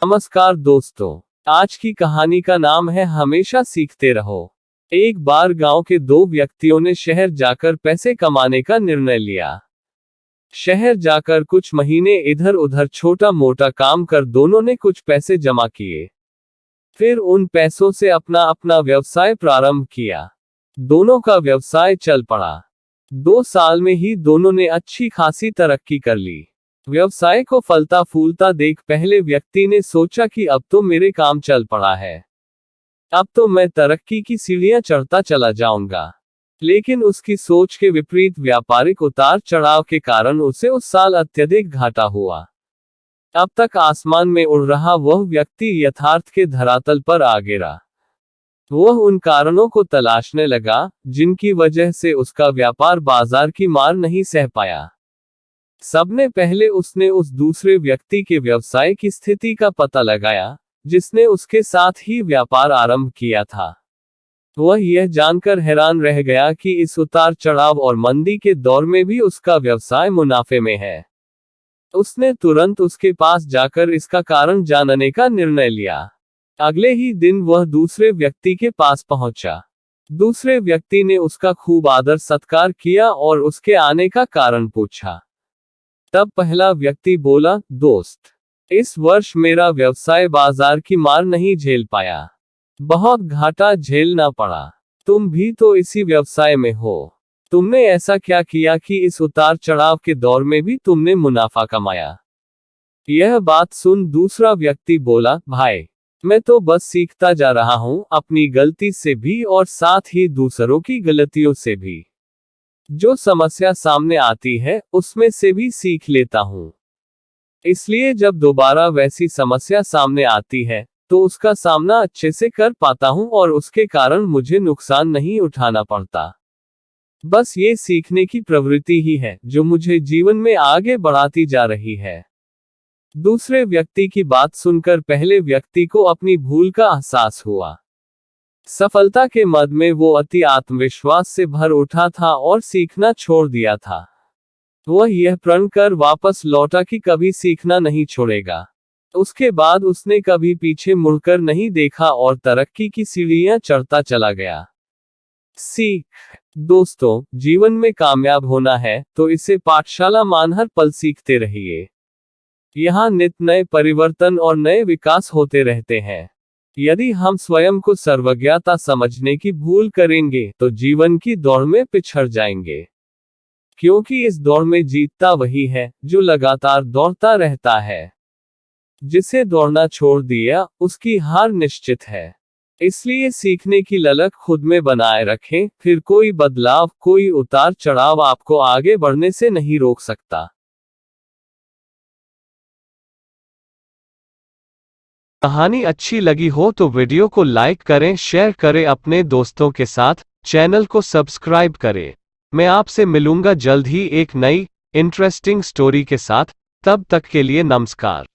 नमस्कार दोस्तों, आज की कहानी का नाम है हमेशा सीखते रहो। एक बार गांव के दो व्यक्तियों ने शहर जाकर पैसे कमाने का निर्णय लिया। शहर जाकर कुछ महीने इधर उधर छोटा मोटा काम कर दोनों ने कुछ पैसे जमा किए। फिर उन पैसों से अपना अपना व्यवसाय प्रारंभ किया। दोनों का व्यवसाय चल पड़ा। 2 साल में ही दोनों ने अच्छी खासी तरक्की कर ली। व्यवसाय को फलता फूलता देख पहले व्यक्ति ने सोचा कि अब तो मेरे काम चल पड़ा है, अब तो मैं तरक्की की सीढ़ियां चढ़ता चला जाऊंगा। लेकिन उसकी सोच के विपरीत व्यापारिक उतार चढ़ाव के कारण उसे उस साल अत्यधिक घाटा हुआ। अब तक आसमान में उड़ रहा वह व्यक्ति यथार्थ के धरातल पर आ गिरा। वह उन कारणों को तलाशने लगा जिनकी वजह से उसका व्यापार बाजार की मार नहीं सह पाया। सबने पहले उसने उस दूसरे व्यक्ति के व्यवसाय की स्थिति का पता लगाया जिसने उसके साथ ही व्यापार आरंभ किया था। वह यह जानकर हैरान रह गया कि इस उतार चढ़ाव और मंदी के दौर में भी उसका व्यवसाय मुनाफे में है। उसने तुरंत उसके पास जाकर इसका कारण जानने का निर्णय लिया। अगले ही दिन वह दूसरे व्यक्ति के पास पहुंचा। दूसरे व्यक्ति ने उसका खूब आदर सत्कार किया और उसके आने का कारण पूछा। तब पहला व्यक्ति बोला, दोस्त, इस वर्ष मेरा व्यवसाय बाजार की मार नहीं झेल पाया, बहुत घाटा झेलना पड़ा। तुम भी तो इसी व्यवसाय में हो, तुमने ऐसा क्या किया कि इस उतार चढ़ाव के दौर में भी तुमने मुनाफा कमाया? यह बात सुन दूसरा व्यक्ति बोला, भाई, मैं तो बस सीखता जा रहा हूं, अपनी गलती से भी और साथ ही दूसरों की गलतियों से भी। जो समस्या सामने आती है उसमें से भी सीख लेता हूं। इसलिए जब दोबारा वैसी समस्या सामने आती है तो उसका सामना अच्छे से कर पाता हूं और उसके कारण मुझे नुकसान नहीं उठाना पड़ता। बस ये सीखने की प्रवृत्ति ही है जो मुझे जीवन में आगे बढ़ाती जा रही है। दूसरे व्यक्ति की बात सुनकर पहले व्यक्ति को अपनी भूल का एहसास हुआ। सफलता के मद में वो अति आत्मविश्वास से भर उठा था और सीखना छोड़ दिया था। वह यह प्रण कर वापस लौटा कि कभी सीखना नहीं छोड़ेगा। उसके बाद उसने कभी पीछे मुड़कर नहीं देखा और तरक्की की सीढ़ियां चढ़ता चला गया। सीख। दोस्तों, जीवन में कामयाब होना है तो इसे पाठशाला मान हर पल सीखते रहिए। यहाँ नित नए परिवर्तन और नए विकास होते रहते हैं। यदि हम स्वयं को सर्वज्ञता समझने की भूल करेंगे तो जीवन की दौड़ में पिछड़ जाएंगे, क्योंकि इस दौड़ में जीतता वही है जो लगातार दौड़ता रहता है। जिसे दौड़ना छोड़ दिया उसकी हार निश्चित है। इसलिए सीखने की ललक खुद में बनाए रखें, फिर कोई बदलाव, कोई उतार चढ़ाव आपको आगे बढ़ने से नहीं रोक सकता। कहानी अच्छी लगी हो तो वीडियो को लाइक करें, शेयर करें अपने दोस्तों के साथ, चैनल को सब्सक्राइब करें। मैं आपसे मिलूंगा जल्द ही एक नई इंटरेस्टिंग स्टोरी के साथ। तब तक के लिए नमस्कार।